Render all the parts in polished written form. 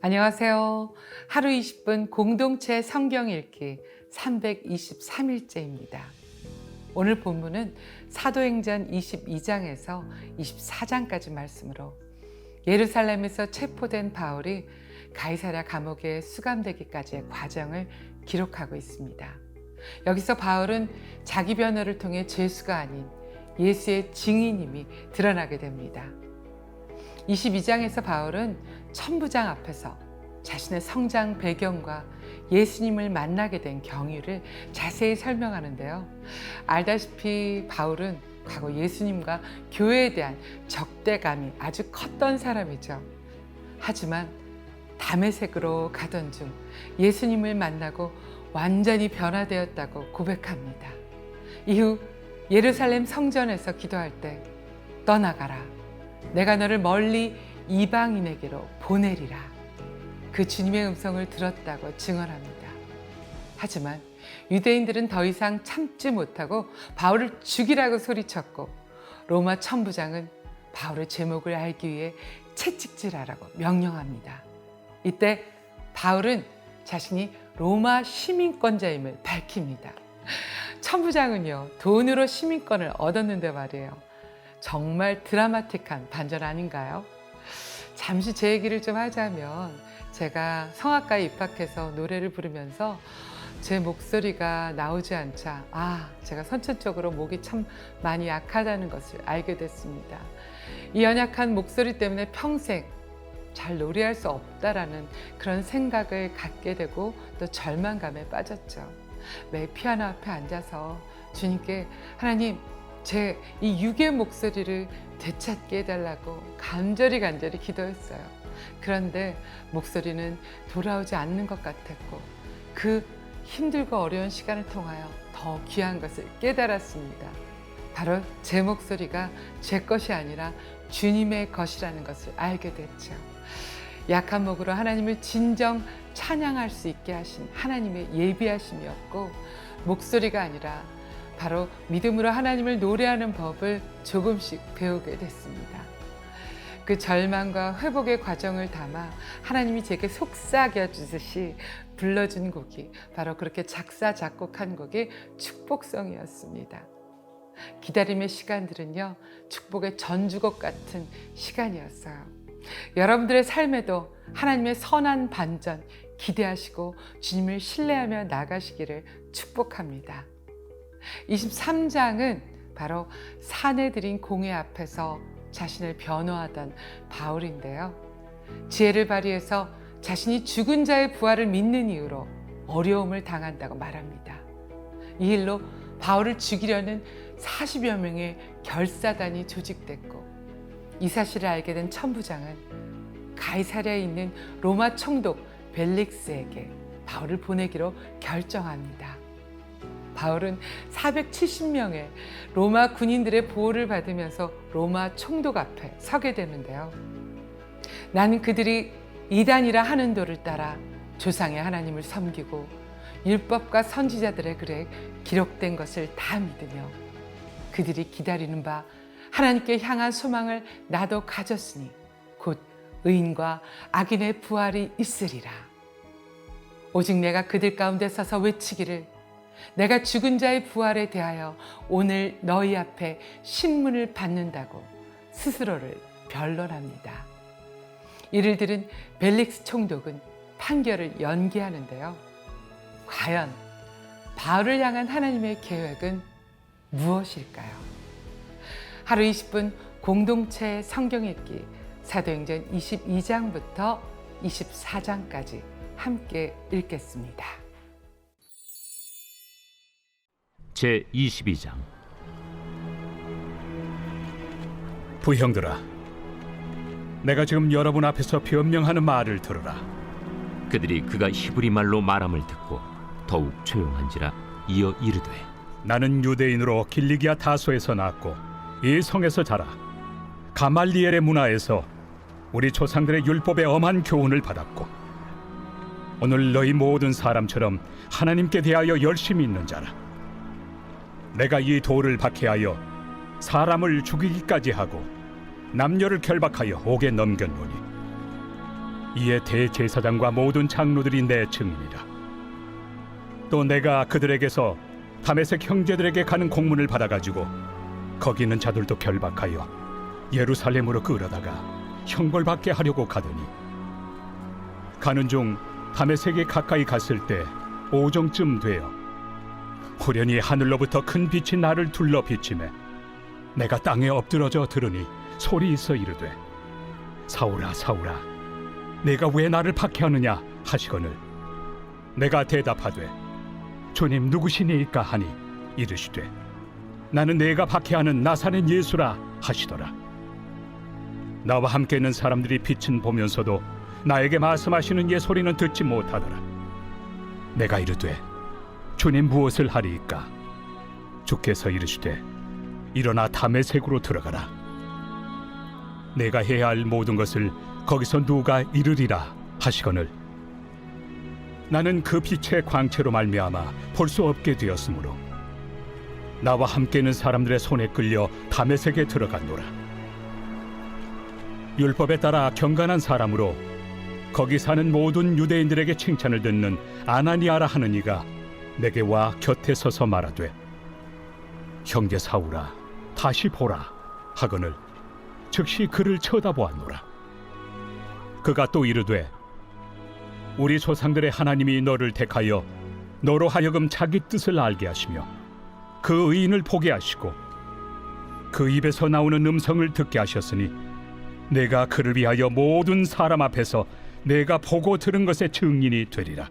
안녕하세요. 하루 20분 공동체 성경 읽기 323일째입니다. 오늘 본문은 사도행전 22장에서 24장까지 말씀으로 예루살렘에서 체포된 바울이 가이사랴 감옥에 수감되기까지의 과정을 기록하고 있습니다. 여기서 바울은 자기 변호를 통해 죄수가 아닌 예수의 증인임이 드러나게 됩니다. 22장에서 바울은 천부장 앞에서 자신의 성장 배경과 예수님을 만나게 된 경위를 자세히 설명하는데요. 알다시피 바울은 과거 예수님과 교회에 대한 적대감이 아주 컸던 사람이죠. 하지만 다메섹으로 가던 중 예수님을 만나고 완전히 변화되었다고 고백합니다. 이후 예루살렘 성전에서 기도할 때 떠나가라. 내가 너를 멀리 이방인에게로 보내리라. 그 주님의 음성을 들었다고 증언합니다. 하지만 유대인들은 더 이상 참지 못하고 바울을 죽이라고 소리쳤고 로마 천부장은 바울의 제목을 알기 위해 채찍질하라고 명령합니다. 이때 바울은 자신이 로마 시민권자임을 밝힙니다. 천부장은요, 돈으로 시민권을 얻었는데 말이에요. 정말 드라마틱한 반전 아닌가요? 잠시 제 얘기를 좀 하자면 제가 성악과에 입학해서 노래를 부르면서 제 목소리가 나오지 않자 제가 선천적으로 목이 참 많이 약하다는 것을 알게 됐습니다. 이 연약한 목소리 때문에 평생 잘 노래할 수 없다라는 그런 생각을 갖게 되고 또 절망감에 빠졌죠. 매 피아노 앞에 앉아서 주님께 하나님 제 이 육의 목소리를 되찾게 해달라고 간절히 기도했어요. 그런데 목소리는 돌아오지 않는 것 같았고 그 힘들고 어려운 시간을 통하여 더 귀한 것을 깨달았습니다. 바로 제 목소리가 제 것이 아니라 주님의 것이라는 것을 알게 됐죠. 약한 목으로 하나님을 진정 찬양할 수 있게 하신 하나님의 예비하심이었고 목소리가 아니라 바로 믿음으로 하나님을 노래하는 법을 조금씩 배우게 됐습니다. 그 절망과 회복의 과정을 담아 하나님이 제게 속삭여 주듯이 불러준 곡이 바로 그렇게 작사 작곡한 곡이 축복송이었습니다. 기다림의 시간들은요, 축복의 전주곡 같은 시간이었어요. 여러분들의 삶에도 하나님의 선한 반전 기대하시고 주님을 신뢰하며 나가시기를 축복합니다. 23장은 바로 산에 들인 공회 앞에서 자신을 변호하던 바울인데요. 지혜를 발휘해서 자신이 죽은 자의 부활을 믿는 이유로 어려움을 당한다고 말합니다. 이 일로 바울을 죽이려는 40여 명의 결사단이 조직됐고 이 사실을 알게 된 천부장은 가이사랴에 있는 로마 총독 벨릭스에게 바울을 보내기로 결정합니다. 바울은 470명의 로마 군인들의 보호를 받으면서 로마 총독 앞에 서게 되는데요. 나는 그들이 이단이라 하는 도를 따라 조상의 하나님을 섬기고 율법과 선지자들의 글에 기록된 것을 다 믿으며 그들이 기다리는 바 하나님께 향한 소망을 나도 가졌으니 곧 의인과 악인의 부활이 있으리라. 오직 내가 그들 가운데 서서 외치기를 내가 죽은 자의 부활에 대하여 오늘 너희 앞에 신문을 받는다고 스스로를 변론합니다. 이를 들은 벨릭스 총독은 판결을 연기하는데요. 과연 바울을 향한 하나님의 계획은 무엇일까요? 하루 20분 공동체 성경 읽기 사도행전 22장부터 24장까지 함께 읽겠습니다. 제22장 부형들아, 내가 지금 여러분 앞에서 변명하는 말을 들으라. 그들이 그가 히브리 말로 말함을 듣고 더욱 조용한지라 이어 이르되 나는 유대인으로 길리기아 다소에서 낳았고 이 성에서 자라 가말리엘의 문화에서 우리 조상들의 율법의 엄한 교훈을 받았고 오늘 너희 모든 사람처럼 하나님께 대하여 열심히 있는 자라. 내가 이 돌을 박해하여 사람을 죽이기까지 하고 남녀를 결박하여 옥에 넘겼노니 이에 대제사장과 모든 장로들이 내 증인이라. 또 내가 그들에게서 다메섹 형제들에게 가는 공문을 받아가지고 거기 있는 자들도 결박하여 예루살렘으로 끌어다가 형벌받게 하려고 가더니 가는 중 다메섹에 가까이 갔을 때 오정쯤 되어 후련히 하늘로부터 큰 빛이 나를 둘러 비치매 내가 땅에 엎드러져 들으니 소리 있어 이르되 사울아 사울아 내가 왜 나를 박해하느냐 하시거늘 내가 대답하되 주님 누구시니이까 하니 이르시되 나는 내가 박해하는 나사렛 예수라 하시더라. 나와 함께 있는 사람들이 빛은 보면서도 나에게 말씀하시는 예 소리는 듣지 못하더라. 내가 이르되 주님 무엇을 하리이까? 주께서 이르시되 일어나 다메섹으로 들어가라. 내가 해야 할 모든 것을 거기서 누가 이르리라 하시거늘 나는 그 빛의 광채로 말미암아 볼 수 없게 되었으므로 나와 함께 있는 사람들의 손에 끌려 다메섹에 들어갔노라. 율법에 따라 경건한 사람으로 거기 사는 모든 유대인들에게 칭찬을 듣는 아나니아라 하는 이가 내게 와 곁에 서서 말하되 형제 사울아 다시 보라 하거늘 즉시 그를 쳐다보았노라. 그가 또 이르되 우리 조상들의 하나님이 너를 택하여 너로 하여금 자기 뜻을 알게 하시며 그 의인을 보게 하시고 그 입에서 나오는 음성을 듣게 하셨으니 내가 그를 위하여 모든 사람 앞에서 내가 보고 들은 것의 증인이 되리라.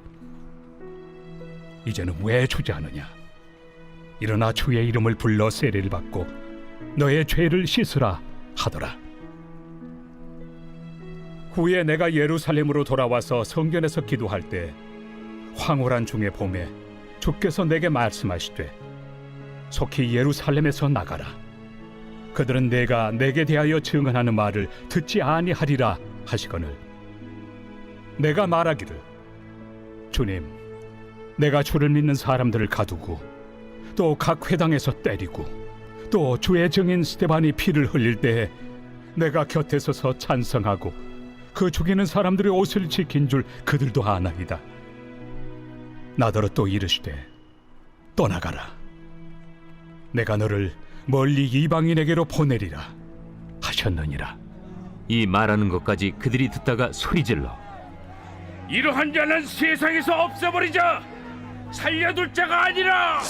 이제는 왜 주저하느냐? 일어나 주의 이름을 불러 세례를 받고 너의 죄를 씻으라 하더라. 후에 내가 예루살렘으로 돌아와서 성전에서 기도할 때 황홀한 중의 봄에 주께서 내게 말씀하시되 속히 예루살렘에서 나가라. 그들은 내가 내게 대하여 증언하는 말을 듣지 아니하리라 하시거늘 내가 말하기를 주님 내가 주를 믿는 사람들을 가두고 또 각 회당에서 때리고 또 주의 증인 스데반이 피를 흘릴 때에 내가 곁에 서서 찬성하고 그 죽이는 사람들의 옷을 지킨 줄 그들도 아나이다. 나더러 또 이르시되 떠나가라. 내가 너를 멀리 이방인에게로 보내리라 하셨느니라. 이 말하는 것까지 그들이 듣다가 소리질러 이러한 자는 세상에서 없애버리자. 살려둘 자가 아니라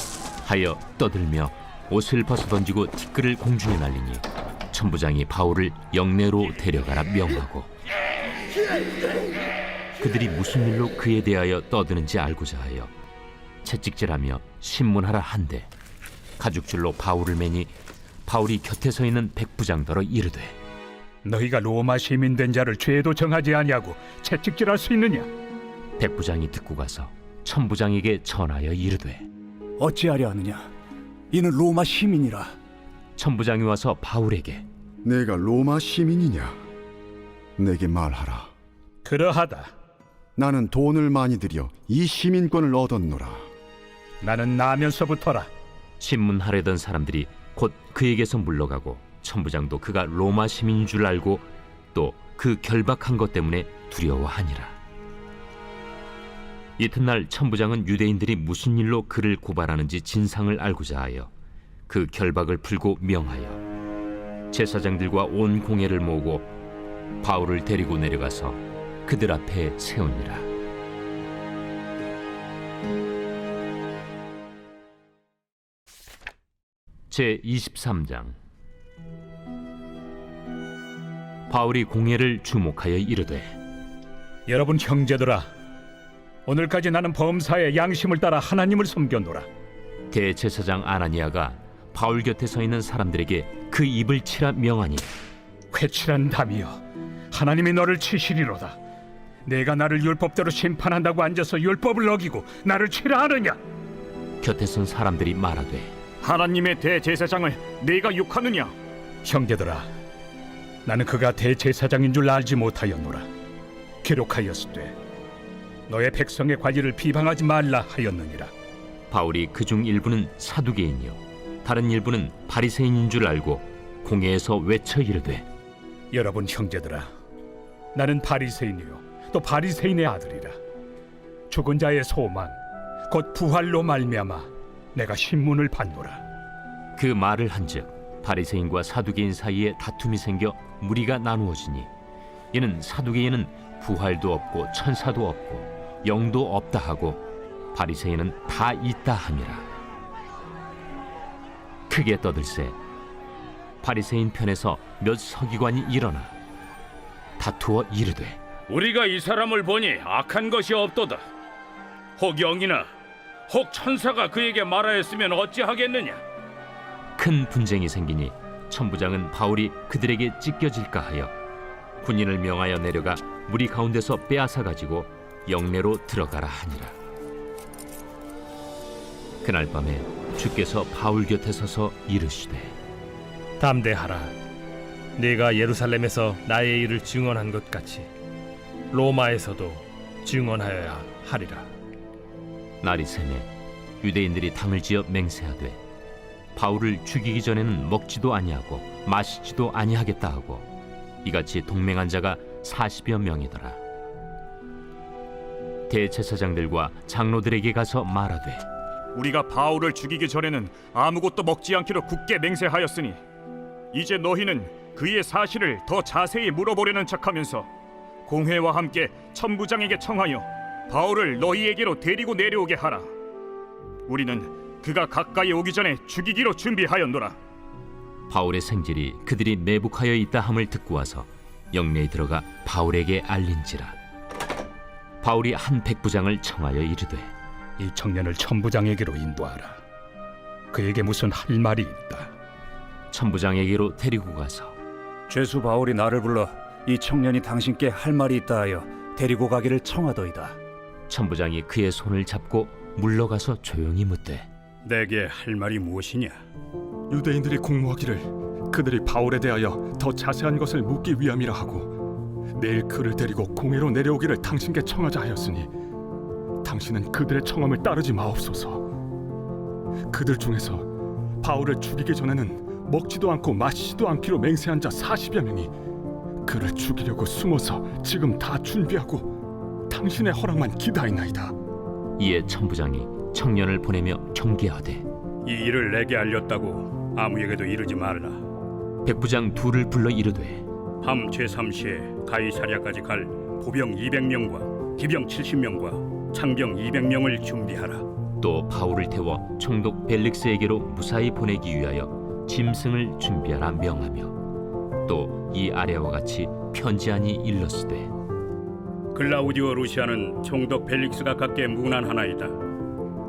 하여 떠들며 옷을 벗어던지고 티끌을 공중에 날리니 천부장이 바울을 영내로 데려가라 명하고 그들이 무슨 일로 그에 대하여 떠드는지 알고자 하여 채찍질하며 신문하라 한데 가죽줄로 바울을 매니 바울이 곁에 서 있는 백부장더러 이르되 너희가 로마 시민 된 자를 죄도 정하지 아니하고 채찍질할 수 있느냐? 백부장이 듣고 가서 천부장에게 전하여 이르되 어찌하려 하느냐? 이는 로마 시민이라. 천부장이 와서 바울에게 내가 로마 시민이냐? 내게 말하라. 그러하다. 나는 돈을 많이 들여 이 시민권을 얻었노라. 나는 나면서부터라. 신문하려던 사람들이 곧 그에게서 물러가고 천부장도 그가 로마 시민인 줄 알고 또 그 결박한 것 때문에 두려워하니라. 이튿날 천부장은 유대인들이 무슨 일로 그를 고발하는지 진상을 알고자 하여 그 결박을 풀고 명하여 제사장들과 온 공회를 모으고 바울을 데리고 내려가서 그들 앞에 세우니라. 제23장. 바울이 공회를 주목하여 이르되 여러분 형제들아, 오늘까지 나는 범사에 양심을 따라 하나님을 섬겼노라. 대제사장 아나니아가 바울 곁에 서 있는 사람들에게 그 입을 치라 명하니 회칠한 담이여, 하나님이 너를 치시리로다. 내가 나를 율법대로 심판한다고 앉아서 율법을 어기고 나를 치라 하느냐? 곁에 선 사람들이 말하되 하나님의 대제사장을 네가 욕하느냐? 형제들아, 나는 그가 대제사장인 줄 알지 못하였노라. 기록하였으되 너의 백성의 관리를 비방하지 말라 하였느니라. 바울이 그중 일부는 사두개인이요 다른 일부는 바리새인인 줄 알고 공회에서 외쳐 이르되 여러분 형제들아, 나는 바리새인이요 또 바리새인의 아들이라. 죽은 자의 소망 곧 부활로 말미암아 내가 신문을 받노라. 그 말을 한즉 바리새인과 사두개인 사이에 다툼이 생겨 무리가 나누어지니 이는 사두개인은 부활도 없고 천사도 없고 영도 없다 하고 바리새인은 다 있다 함이라. 크게 떠들세 바리새인 편에서 몇 서기관이 일어나 다투어 이르되 우리가 이 사람을 보니 악한 것이 없도다. 혹 영이나 혹 천사가 그에게 말하였으면 어찌하겠느냐. 큰 분쟁이 생기니 천부장은 바울이 그들에게 찢겨질까 하여 군인을 명하여 내려가 무리 가운데서 빼앗아 가지고 영내로 들어가라 하니라. 그날 밤에 주께서 바울 곁에 서서 이르시되 담대하라. 네가 예루살렘에서 나의 일을 증언한 것 같이 로마에서도 증언하여야 하리라. 날이 새매 유대인들이 당을 지어 맹세하되 바울을 죽이기 전에는 먹지도 아니하고 마시지도 아니하겠다 하고 이같이 동맹한 자가 40여 명이더라. 대제사장들과 장로들에게 가서 말하되 우리가 바울을 죽이기 전에는 아무것도 먹지 않기로 굳게 맹세하였으니 이제 너희는 그의 사실을 더 자세히 물어보려는 척하면서 공회와 함께 천부장에게 청하여 바울을 너희에게로 데리고 내려오게 하라. 우리는 그가 가까이 오기 전에 죽이기로 준비하였노라. 바울의 생질이 그들이 매복하여 있다 함을 듣고 와서 영내에 들어가 바울에게 알린지라. 바울이 한 백부장을 청하여 이르되 이 청년을 천부장에게로 인도하라. 그에게 무슨 할 말이 있다. 천부장에게로 데리고 가서 죄수 바울이 나를 불러 이 청년이 당신께 할 말이 있다 하여 데리고 가기를 청하더이다. 천부장이 그의 손을 잡고 물러가서 조용히 묻되 내게 할 말이 무엇이냐? 유대인들이 공모하기를 그들이 바울에 대하여 더 자세한 것을 묻기 위함이라 하고 내일 그를 데리고 공회로 내려오기를 당신께 청하자 하였으니 당신은 그들의 청함을 따르지 마옵소서. 그들 중에서 바울을 죽이기 전에는 먹지도 않고 마시지도 않기로 맹세한 자 40여 명이 그를 죽이려고 숨어서 지금 다 준비하고 당신의 허락만 기다리나이다. 이에 천부장이 청년을 보내며 경계하되 이 일을 내게 알렸다고 아무에게도 이르지 말라. 백부장 둘을 불러 이르되 밤 제3시에 가이사랴까지 갈 보병 200명과 기병 70명과 창병 200명을 준비하라. 또 바울을 태워 총독 벨릭스에게로 무사히 보내기 위하여 짐승을 준비하라 명하며 또 이 아래와 같이 편지하니 일렀으되 글라우디오 루시아는 총독 벨릭스가 갖게 문안하나이다.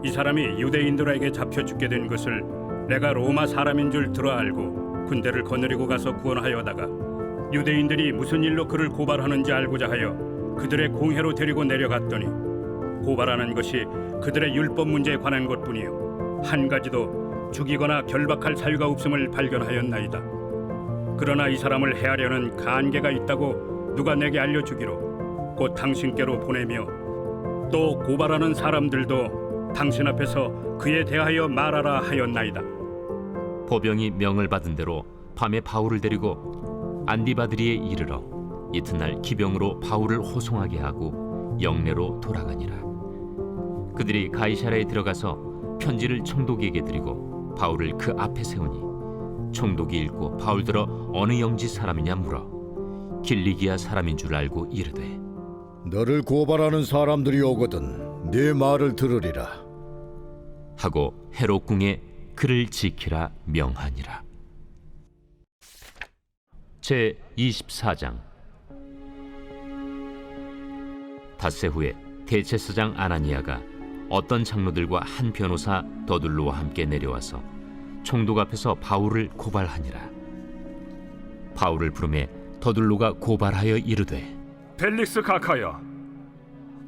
이 사람이 유대인들에게 잡혀 죽게 된 것을 내가 로마 사람인 줄 들어 알고 군대를 거느리고 가서 구원하여다가 유대인들이 무슨 일로 그를 고발하는지 알고자 하여 그들의 공회로 데리고 내려갔더니 고발하는 것이 그들의 율법 문제에 관한 것뿐이요 한 가지도 죽이거나 결박할 사유가 없음을 발견하였나이다. 그러나 이 사람을 해하려는 간계가 있다고 누가 내게 알려주기로 곧 당신께로 보내며 또 고발하는 사람들도 당신 앞에서 그에 대하여 말하라 하였나이다. 보병이 명을 받은 대로 밤에 바울을 데리고 안디바드리에 이르러 이튿날 기병으로 바울을 호송하게 하고 영내로 돌아가니라. 그들이 가이사랴에 들어가서 편지를 총독에게 드리고 바울을 그 앞에 세우니 총독이 읽고 바울들어 어느 영지 사람이냐 물어 길리기아 사람인 줄 알고 이르되 너를 고발하는 사람들이 오거든 네 말을 들으리라 하고 헤롯 궁에 그를 지키라 명하니라. 제 24장. 닷새 후에 대제사장 아나니아가 어떤 장로들과 한 변호사 더둘로와 함께 내려와서 총독 앞에서 바울을 고발하니라. 바울을 부르매 더둘로가 고발하여 이르되 벨릭스 각하여,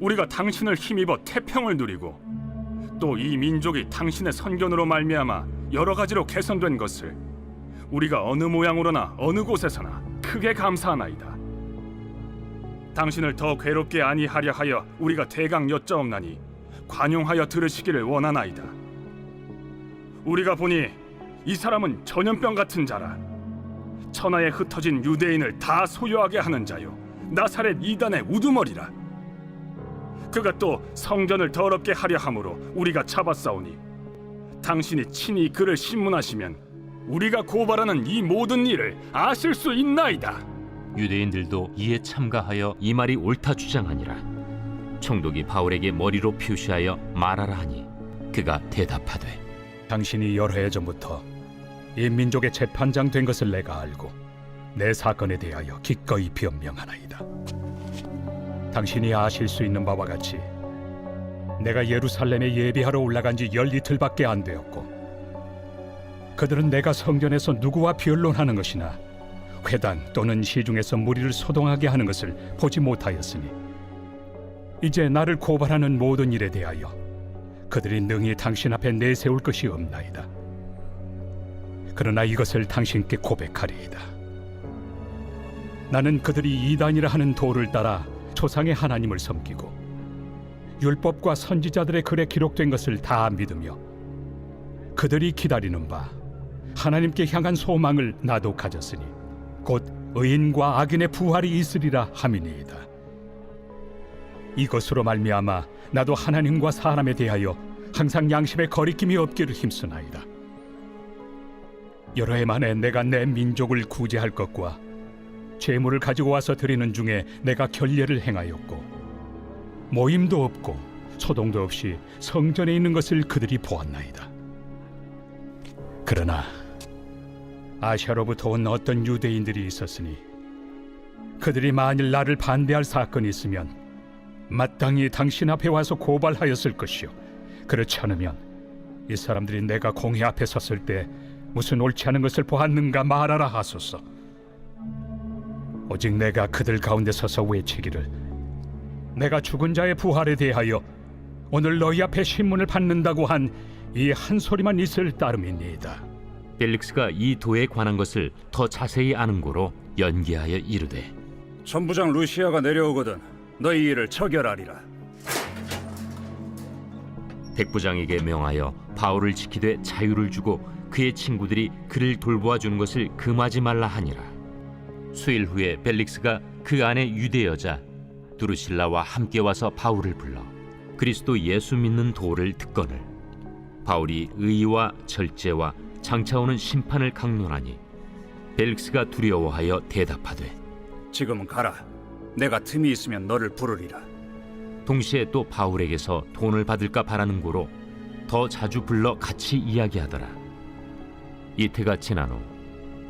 우리가 당신을 힘입어 태평을 누리고 또 이 민족이 당신의 선견으로 말미암아 여러 가지로 개선된 것을 우리가 어느 모양으로나 어느 곳에서나 크게 감사하나이다. 당신을 더 괴롭게 아니하려 하여 우리가 대강 여짜옵나니 관용하여 들으시기를 원하나이다. 우리가 보니 이 사람은 전염병 같은 자라. 천하에 흩어진 유대인을 다 소유하게 하는 자요 나사렛 이단의 우두머리라. 그가 또 성전을 더럽게 하려 함으로 우리가 잡았사오니 당신이 친히 그를 신문하시면 우리가 고발하는 이 모든 일을 아실 수 있나이다. 유대인들도 이에 참가하여 이 말이 옳다 주장하니라. 총독이 바울에게 머리로 표시하여 말하라 하니 그가 대답하되 당신이 여러 해 전부터 이 민족의 재판장 된 것을 내가 알고 내 사건에 대하여 기꺼이 변명하나이다. 당신이 아실 수 있는 바와 같이 내가 예루살렘에 예비하러 올라간 지 12틀밖에 안 되었고 그들은 내가 성전에서 누구와 변론하는 것이나 회당 또는 시중에서 무리를 소동하게 하는 것을 보지 못하였으니 이제 나를 고발하는 모든 일에 대하여 그들이 능히 당신 앞에 내세울 것이 없나이다. 그러나 이것을 당신께 고백하리이다. 나는 그들이 이단이라 하는 도를 따라 조상의 하나님을 섬기고 율법과 선지자들의 글에 기록된 것을 다 믿으며 그들이 기다리는 바 하나님께 향한 소망을 나도 가졌으니 곧 의인과 악인의 부활이 있으리라 함이니이다. 이것으로 말미암아 나도 하나님과 사람에 대하여 항상 양심에 거리낌이 없기를 힘쓰나이다. 여러 해 만에 내가 내 민족을 구제할 것과 재물을 가지고 와서 드리는 중에 내가 결례를 행하였고 모임도 없고 소동도 없이 성전에 있는 것을 그들이 보았나이다. 그러나 아시아로부터 온 어떤 유대인들이 있었으니 그들이 만일 나를 반대할 사건이 있으면 마땅히 당신 앞에 와서 고발하였을 것이요 그렇지 않으면 이 사람들이 내가 공회 앞에 섰을 때 무슨 옳지 않은 것을 보았는가 말하라 하소서. 오직 내가 그들 가운데 서서 외치기를 내가 죽은 자의 부활에 대하여 오늘 너희 앞에 신문을 받는다고 한 이 한 소리만 있을 따름이니이다. 벨릭스가 이 도에 관한 것을 더 자세히 아는 고로 연기하여 이르되 천부장 루시아가 내려오거든 너희 일을 처결하리라. 백부장에게 명하여 바울을 지키되 자유를 주고 그의 친구들이 그를 돌보아 주는 것을 금하지 말라 하니라. 수일 후에 벨릭스가 그 안에 유대 여자 두루실라와 함께 와서 바울을 불러 그리스도 예수 믿는 도를 듣거늘 바울이 의와 절제와 장차 오는 심판을 강론하니 벨릭스가 두려워하여 대답하되 지금은 가라. 내가 틈이 있으면 너를 부르리라. 동시에 또 바울에게서 돈을 받을까 바라는 고로 더 자주 불러 같이 이야기하더라. 이태가 지난 후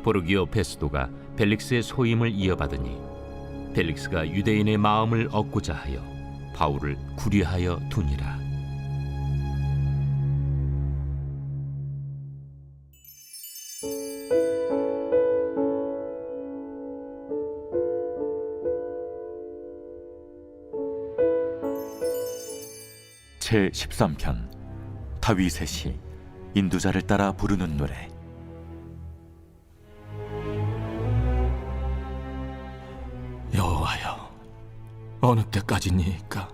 보르기오 베스도가 벨릭스의 소임을 이어받으니 벨릭스가 유대인의 마음을 얻고자 하여 바울을 구리하여 두니라. 제13편 다윗의 시 인도자를 따라 부르는 노래. 여호와여, 어느 때까지니이까?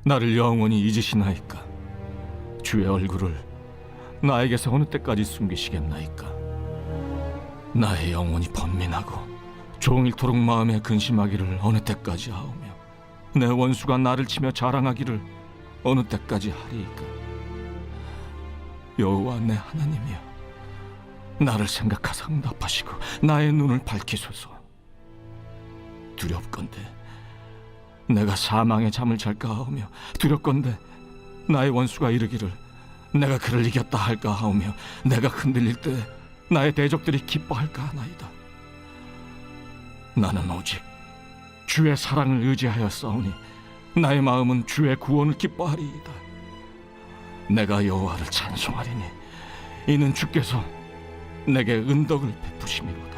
나를 영원히 잊으시나이까? 주의 얼굴을 나에게서 어느 때까지 숨기시겠나이까? 나의 영혼이 번민하고 종일토록 마음에 근심하기를 어느 때까지 하오며 내 원수가 나를 치며 자랑하기를 어느 때까지 하리이까? 여호와 내 하나님이여, 나를 생각하사 응답하시고 나의 눈을 밝히소서. 두렵건대 내가 사망의 잠을 잘까 하오며 두렵건대 나의 원수가 이르기를 내가 그를 이겼다 할까 하오며 내가 흔들릴 때 나의 대적들이 기뻐할까 하나이다. 나는 오직 주의 사랑을 의지하여 싸우니 나의 마음은 주의 구원을 기뻐하리이다. 내가 여호와를 찬송하리니 이는 주께서 내게 은덕을 베푸심이로다.